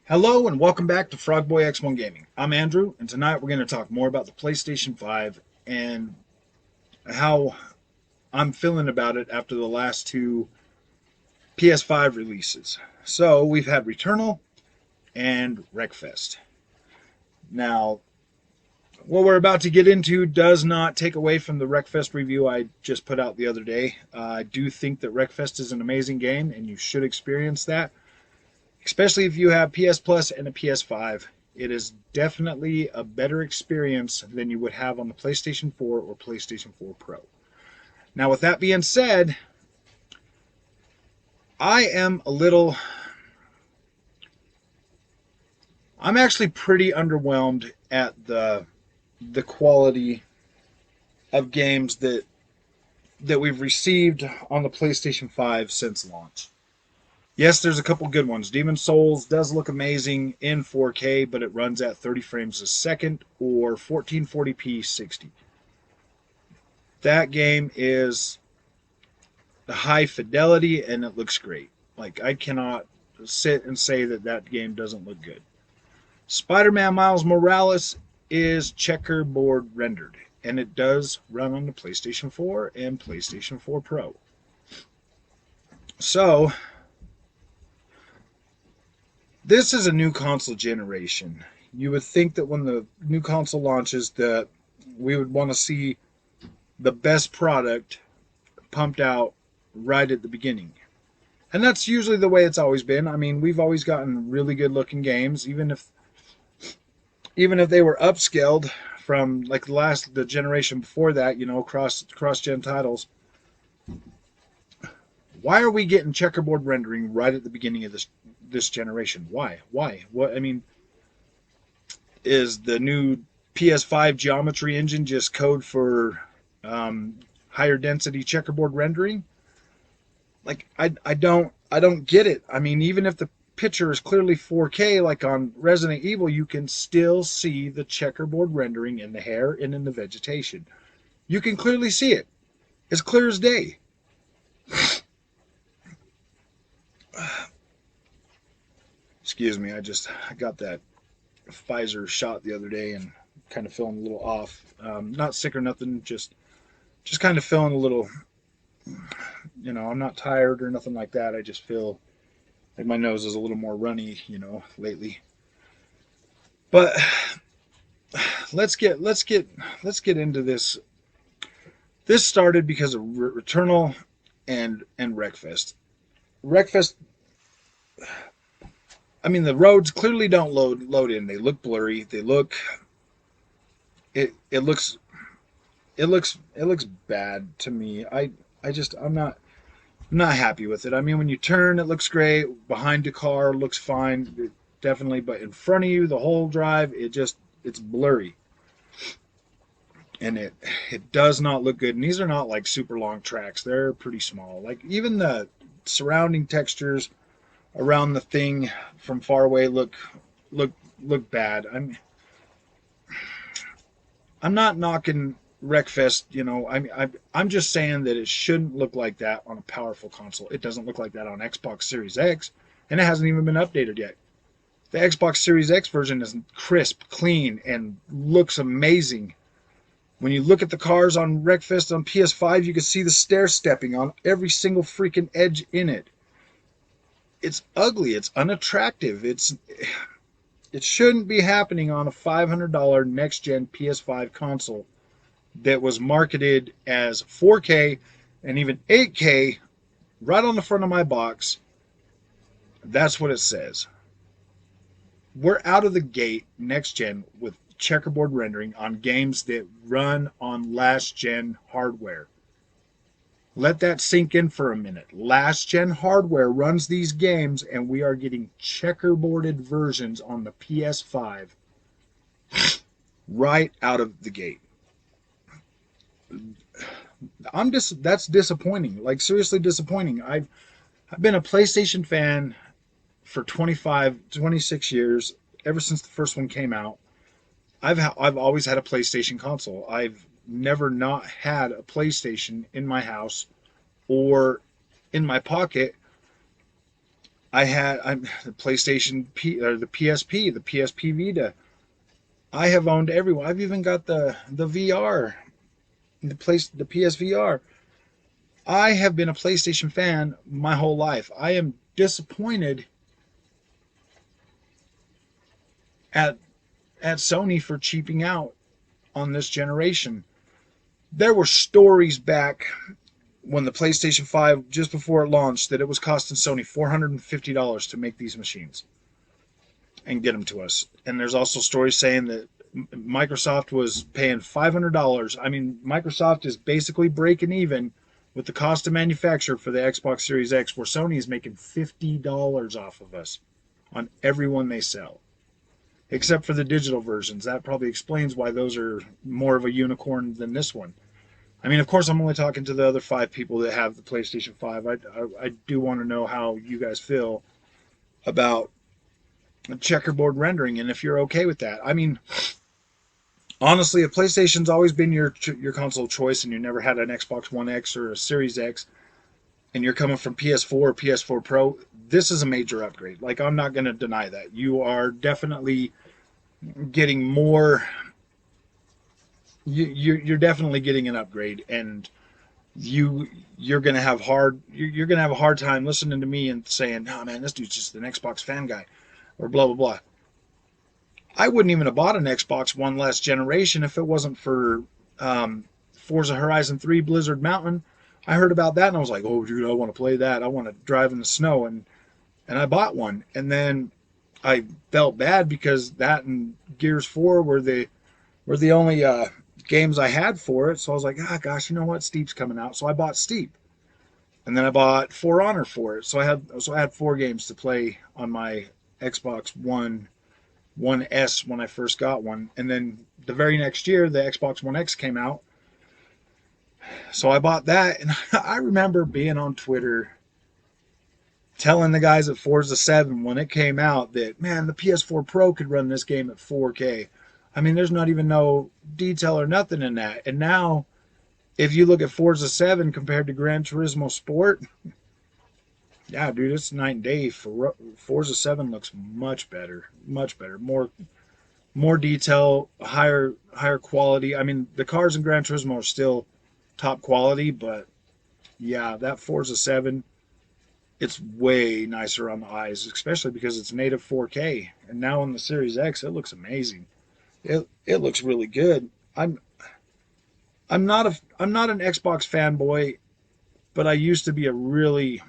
Hello and welcome back to Frogboy X1 Gaming. I'm Andrew, and tonight we're going to talk more about the PlayStation 5 and how I'm feeling about it after the last two PS5 releases. So we've had Returnal and Wreckfest. Now, what we're about to get into does not take away from the Wreckfest review I just put out the other day. I do think that Wreckfest is an amazing game, and you should experience that, especially if you have PS Plus and a PS5. It is definitely a better experience than you would have on the PlayStation 4 or PlayStation 4 Pro. Now, with that being said, I am a little. I'm actually pretty underwhelmed at the quality of games that we've received on the PlayStation 5 since launch. Yes, there's a couple good ones. Demon Souls does look amazing in 4K, but it runs at 30 frames a second or 1440p 60. That game is high fidelity and it looks great. Like, I cannot sit and say that that game doesn't look good. Spider-Man Miles Morales is checkerboard rendered, and it does run on the PlayStation 4 and PlayStation 4 Pro. So, this is a new console generation. You would think that when the new console launches that we would want to see the best product pumped out right at the beginning. And that's usually the way it's always been. I mean, we've always gotten really good looking games, even if they were upscaled from like the generation before that, cross gen titles. Why are we getting checkerboard rendering right at the beginning of this generation? Why? What? I mean, is the new PS5 geometry engine just code for higher density checkerboard rendering? Like, I don't get it. I mean, even if the picture is clearly 4K, like on Resident Evil, you can still see the checkerboard rendering in the hair and in the vegetation. You can clearly see it. It's clear as day. Excuse me, I got that Pfizer shot the other day and kind of feeling a little off. Not sick or nothing, just kind of feeling a little. I'm not tired or nothing like that. I just feel like my nose is a little more runny, lately. But let's get into this. This started because of Returnal and Wreckfest. Wreckfest. I mean, the roads clearly don't load in. They look blurry. It looks bad to me. I'm not happy with it. I mean, when you turn, it looks great. Behind the car, looks fine, definitely. But in front of you, the whole drive, it's blurry, and it does not look good. And these are not like super long tracks; they're pretty small. Like, even the surrounding textures around the thing from far away look look bad. I'm not knocking Wreckfest. I'm just saying that it shouldn't look like that on a powerful console. It doesn't look like that on Xbox Series X, and it hasn't even been updated yet. The Xbox Series X version is crisp, clean, and looks amazing. When you look at the cars on Wreckfest on PS5, you can see the stair stepping on every single freaking edge in it. It's ugly. It's unattractive. It shouldn't be happening on a $500 next gen PS5 console that was marketed as 4K and even 8K right on the front of my box. That's what it says. We're out of the gate next gen with checkerboard rendering on games that run on last gen hardware. Let that sink in for a minute. Last gen hardware runs these games, and we are getting checkerboarded versions on the PS5 right out of the gate. That's disappointing. Like, seriously disappointing. I've been a PlayStation fan for 26 years, ever since the first one came out. I've always had a PlayStation console. I've never not had a PlayStation in my house or in my pocket. I'm the PlayStation P or the PSP, the PSP Vita. I have owned everyone. I've even got the VR, the PSVR. I have been a PlayStation fan my whole life. I am disappointed at Sony for cheaping out on this generation. There were stories back when the PlayStation 5, just before it launched, that it was costing Sony $450 to make these machines and get them to us. And there's also stories saying that Microsoft was paying $500. I mean, Microsoft is basically breaking even with the cost of manufacture for the Xbox Series X, where Sony is making $50 off of us on every one they sell, except for the digital versions. That probably explains why those are more of a unicorn than this one. I mean, of course, I'm only talking to the other 5 people that have the PlayStation 5. I do want to know how you guys feel about checkerboard rendering and if you're okay with that. I mean, honestly, if PlayStation's always been your console choice and you never had an Xbox One X or a Series X, and you're coming from PS4 or PS4 Pro, this is a major upgrade. Like, I'm not going to deny that. You are definitely getting more. You're definitely getting an upgrade, and you're gonna have you're gonna have a hard time listening to me and saying, "Oh man, this dude's just an Xbox fan guy," or blah blah blah. I wouldn't even have bought an Xbox One last generation if it wasn't for Forza Horizon 3 Blizzard Mountain. I heard about that and I was like, "Oh dude, I want to play that. I want to drive in the snow," and I bought one. And then I felt bad because that and Gears 4 were the only games I had for it. So I was like, ah, gosh, you know what? Steep's coming out. So I bought Steep, and then I bought For Honor for it. So I had 4 games to play on my Xbox One S when I first got one, and then the very next year the Xbox One X came out. So I bought that, and I remember being on Twitter telling the guys at Forza 7 when it came out that, man, the PS4 Pro could run this game at 4K. I mean, there's not even no detail or nothing in that. And now, if you look at Forza 7 compared to Gran Turismo Sport, yeah, dude, it's night and day. Forza 7 looks much better, more detail, higher quality. I mean, the cars in Gran Turismo are still top quality, but yeah, that Forza 7, it's way nicer on the eyes, especially because it's native 4K. And now on the Series X, it looks amazing. It looks really good. I'm not an Xbox fanboy, but I used to be a really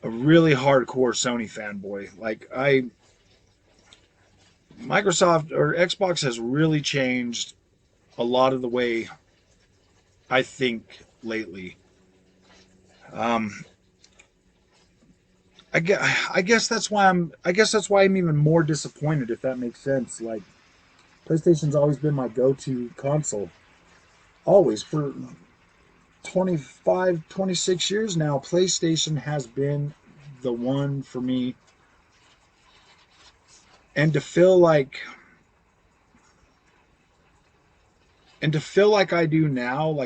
hardcore Sony fanboy. Like, I Microsoft or Xbox has really changed a lot of the way I think lately. Um, I guess that's why I'm even more disappointed, if that makes sense. Like, PlayStation's always been my go-to console. Always for 25, 26 years now, PlayStation has been the one for me. And to feel like I do now,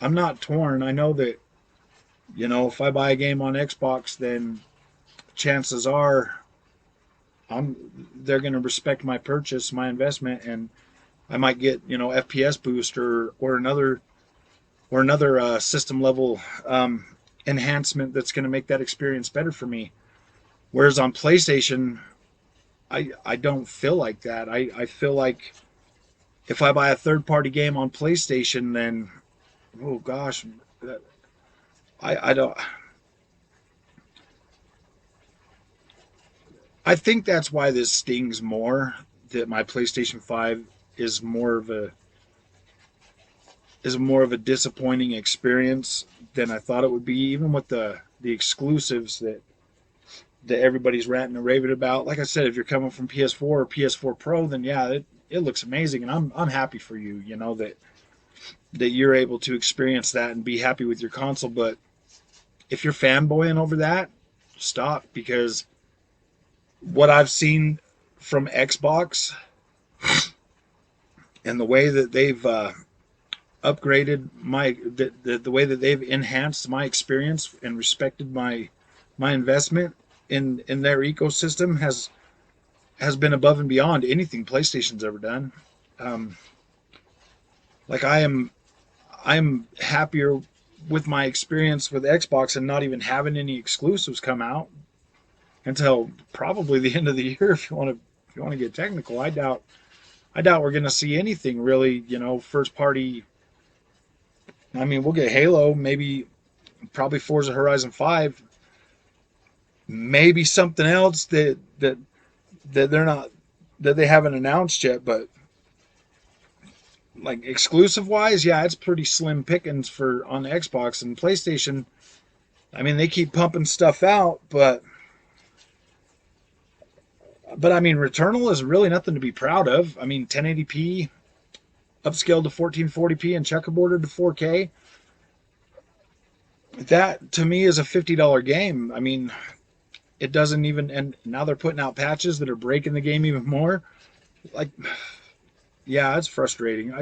I'm not torn. I know that, if I buy a game on Xbox, then chances are they're going to respect my purchase, my investment, and I might get, FPS boost or another system level enhancement that's going to make that experience better for me. Whereas on PlayStation, I don't feel like that. I feel like if I buy a third party game on PlayStation, then, oh gosh, I don't. I think that's why this stings more. That my PlayStation 5 is more of a disappointing experience than I thought it would be, even with the exclusives that everybody's ranting and raving about. Like I said, if you're coming from PS4 or PS4 Pro, then yeah, it looks amazing, and I'm happy for you. That you're able to experience that and be happy with your console. But if you're fanboying over that, stop, because what I've seen from Xbox and the way that upgraded the way that they've enhanced my experience and respected my investment in their ecosystem has been above and beyond anything PlayStation's ever done. Um, like I'm happier with my experience with Xbox and not even having any exclusives come out until probably the end of the year. If you want to get technical, I doubt we're going to see anything really. First party. I mean, we'll get Halo, maybe probably Forza Horizon 5, maybe something else that they're not that they haven't announced yet, but like exclusive wise, yeah, it's pretty slim pickings for on Xbox and PlayStation. I mean, they keep pumping stuff out, but I mean, Returnal is really nothing to be proud of. I mean, 1080p upscaled to 1440p and checkerboarded to 4K. That to me is a $50 game. I mean, it doesn't even, and now they're putting out patches that are breaking the game even more. Like, yeah, it's frustrating.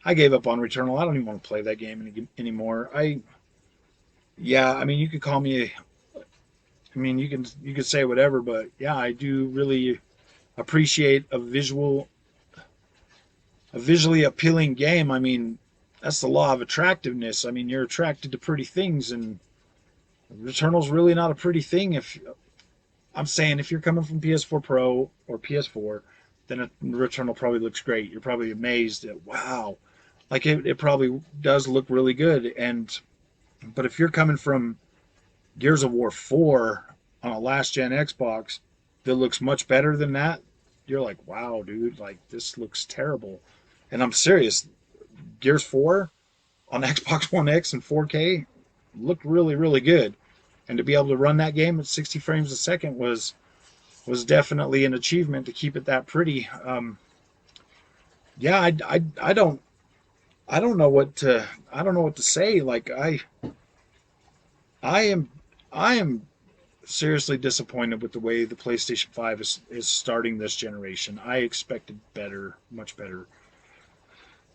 I gave up on Returnal. I don't even want to play that game anymore. Yeah, I mean, you could call me. I mean, you could say whatever, but yeah, I do really appreciate a visually appealing game. I mean, that's the law of attractiveness. I mean, you're attracted to pretty things, and Returnal's really not a pretty thing. If I'm saying if you're coming from PS4 Pro or PS4, then Returnal probably looks great. You're probably amazed at wow, like it probably does look really good. And but if you're coming from Gears of War 4 on a last gen Xbox that looks much better than that, you're like, wow, dude, like this looks terrible. And I'm serious. Gears 4 on Xbox One X and 4K looked really, really good. And to be able to run that game at 60 frames a second was definitely an achievement to keep it that pretty. Yeah, I don't know what to say. Like I am I am seriously disappointed with the way the PlayStation 5 is starting this generation. I expected better, much better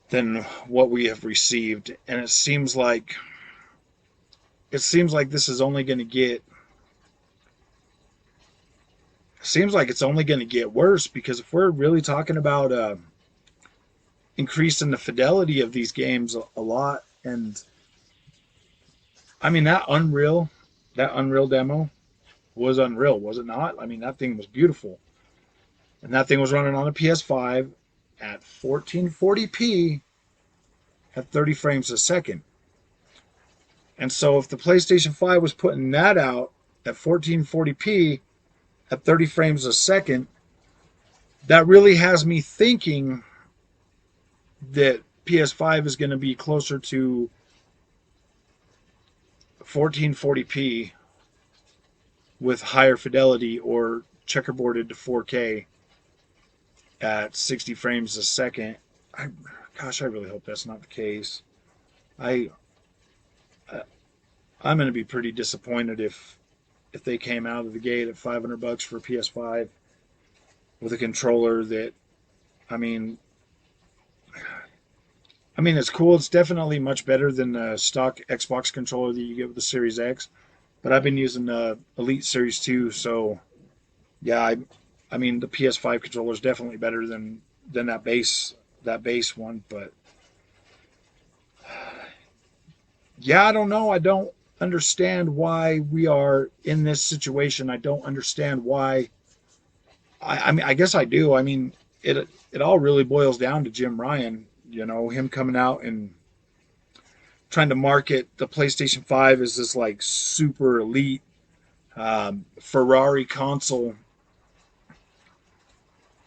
than what we have received, and it seems like this is only going to get seems like it's only going to get worse because if we're really talking about increasing the fidelity of these games a lot, and I mean that Unreal demo was unreal, was it not? I mean that thing was beautiful, and that thing was running on a PS5 at 1440p at 30 frames a second. And so if the PlayStation 5 was putting that out at 1440p at 30 frames a second, that really has me thinking that PS5 is going to be closer to 1440p with higher fidelity or checkerboarded to 4K at 60 frames a second. I, Gosh, I really hope that's not the case. I I'm going to be pretty disappointed if they came out of the gate at $500 for PS5 with a controller that I mean it's cool. It's definitely much better than the stock Xbox controller that you get with the Series X. But I've been using the Elite Series 2, so yeah, I mean the PS5 controller is definitely better than that base one. But yeah, I don't know. I don't understand why we are in this situation. I don't understand why. I mean, I guess I do. I mean, it all really boils down to Jim Ryan. Him coming out and trying to market the PlayStation 5 as this like super elite Ferrari console.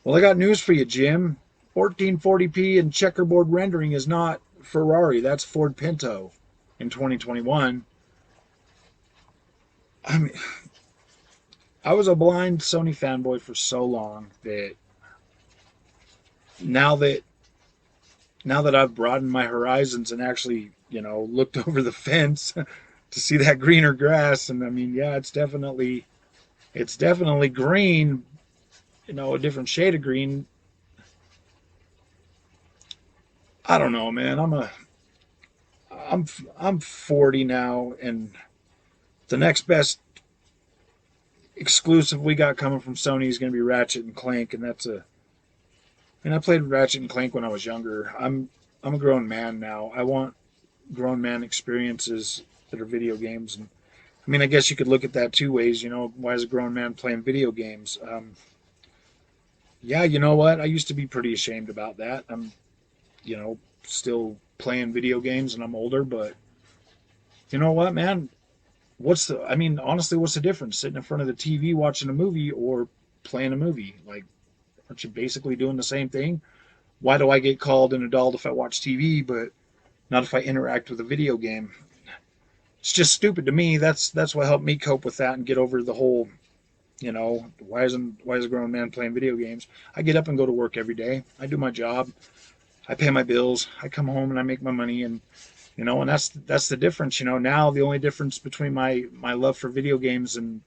Well, I got news for you, Jim. 1440p and checkerboard rendering is not Ferrari. That's Ford Pinto in 2021. I mean, I was a blind Sony fanboy for so long that now that now that I've broadened my horizons and actually, looked over the fence to see that greener grass, and I mean, yeah, it's definitely green, a different shade of green. I don't know, man. I'm 40 now, and the next best exclusive we got coming from Sony is going to be Ratchet and Clank, and that's a. And I played Ratchet and Clank when I was younger. I'm a grown man now. I want grown man experiences that are video games. And I mean, I guess you could look at that two ways. You know, why is a grown man playing video games? Yeah, you know what? I used to be pretty ashamed about that. I'm, you know, still playing video games, and I'm older, but you know what, man? What's the? I mean, honestly, what's the difference? Sitting in front of the TV watching a movie or playing a movie? Like, aren't you basically doing the same thing? Why do I get called an adult if I watch TV, but not if I interact with a video game? It's just stupid to me. That's what helped me cope with that and get over the whole, you know, why is a grown man playing video games? I get up and go to work every day. I do my job. I pay my bills. I come home and I make my money, and you know, and that's the difference. You know, now the only difference between my love for video games and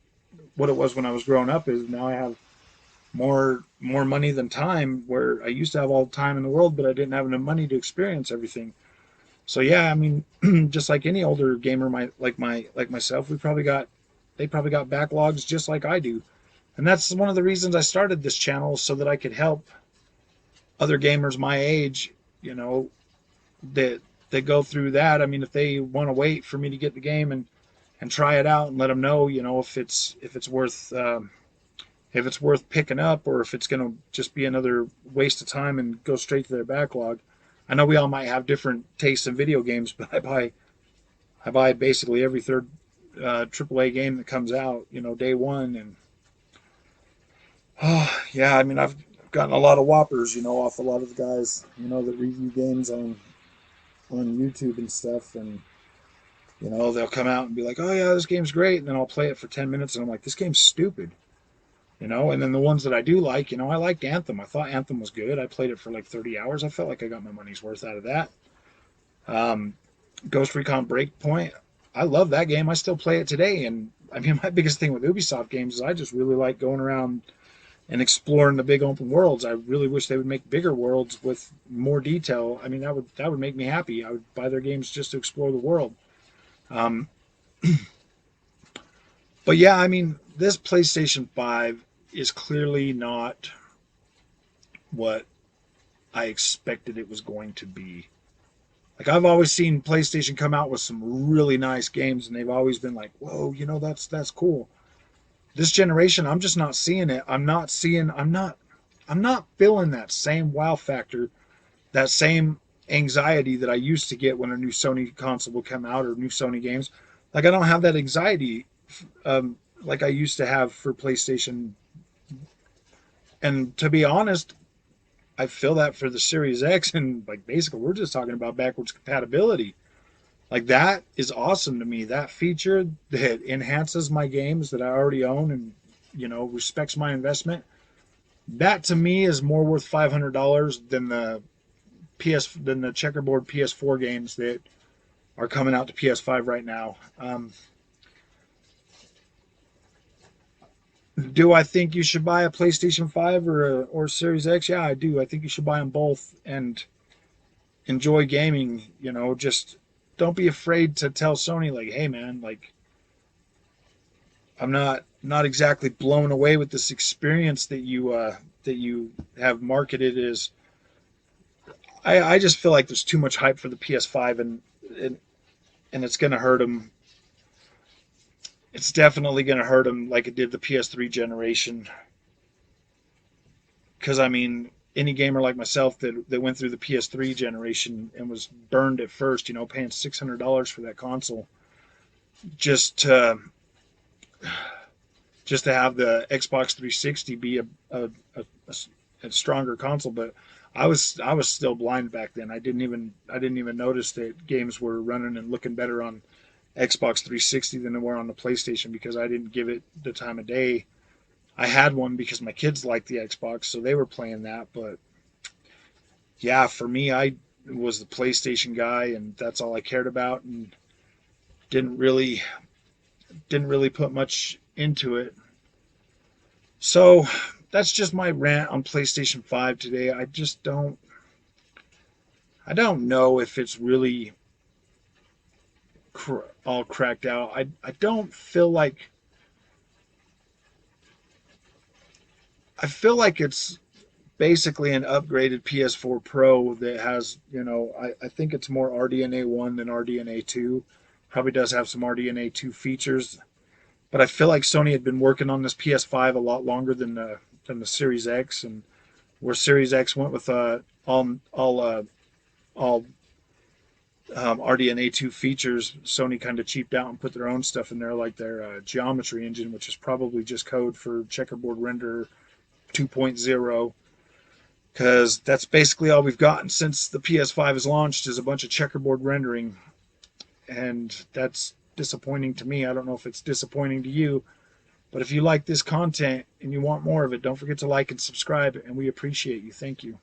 what it was when I was growing up is now I have more money than time. Where I used to have all the time in the world, but I didn't have enough money to experience everything. So yeah, I mean, just like any older gamer, like myself, they probably got backlogs just like I do, and that's one of the reasons I started this channel so that I could help other gamers my age, you know, that go through that. I mean, if they want to wait for me to get the game and try it out and let them know, you know, if it's worth picking up or if it's going to just be another waste of time and go straight to their backlog. I know we all might have different tastes in video games, but I buy basically every third AAA game that comes out, you know, day one. And oh yeah, I mean I've gotten a lot of whoppers, you know, off a lot of the guys, you know, that review games on YouTube and stuff, and you know they'll come out and be like, oh yeah, this game's great, and then I'll play it for 10 minutes and I'm like, this game's stupid. You know, and then the ones that I do like, you know, I liked Anthem. I thought Anthem was good. I played it for like 30 hours. I felt like I got my money's worth out of that. Um, Ghost Recon Breakpoint, I love that game. I still play it today. And I mean, my biggest thing with Ubisoft games is I just really like going around and exploring the big open worlds. I really wish they would make bigger worlds with more detail. I mean, that would make me happy. I would buy their games just to explore the world. Um, but yeah, I mean, this PlayStation 5 is clearly not what I expected it was going to be. Like I've always seen PlayStation come out with some really nice games, and they've always been like, "Whoa, you know that's cool." This generation, I'm just not seeing it. I'm not feeling that same wow factor, that same anxiety that I used to get when a new Sony console will come out or new Sony games. Like I don't have that anxiety like I used to have for PlayStation. And to be honest, I feel that for the Series X, and like basically we're just talking about backwards compatibility. Like that is awesome to me. That feature that enhances my games that I already own and you know respects my investment. That to me is more worth $500 than the checkerboard PS4 games that are coming out to PS5 right now. Do I think you should buy a PlayStation 5 or Series X? Yeah, I do. I think you should buy them both and enjoy gaming. You know, just don't be afraid to tell Sony like, "Hey, man, like I'm not exactly blown away with this experience that you have marketed as." I just feel like there's too much hype for the PS5 and, and it's going to hurt them. It's definitely going to hurt them like it did the PS3 generation. Because I mean, any gamer like myself that went through the PS3 generation and was burned at first, you know, paying $600 for that console just to just to have the Xbox 360 be a stronger console. But I was still blind back then. I didn't even notice that games were running and looking better on Xbox 360 than they were on the PlayStation because I didn't give it the time of day. I had one because my kids liked the Xbox, so they were playing that. But yeah, for me, I was the PlayStation guy, and that's all I cared about, and didn't really didn't really put much into it. So that's just my rant on PlayStation 5 today. I don't know if it's really all cracked out. I don't feel like I feel like it's basically an upgraded PS4 Pro that has, I think it's more RDNA 1 than RDNA 2. Probably does have some RDNA 2 features, but I feel like Sony had been working on this PS5 a lot longer than the Series X, and where Series X went with all RDNA2 features, Sony kind of cheaped out and put their own stuff in there, like their geometry engine, which is probably just code for checkerboard render 2.0, because that's basically all we've gotten since the PS5 has launched is a bunch of checkerboard rendering, and that's disappointing to me. I don't know if it's disappointing to you, but if you like this content and you want more of it, don't forget to like and subscribe, and we appreciate you. Thank you.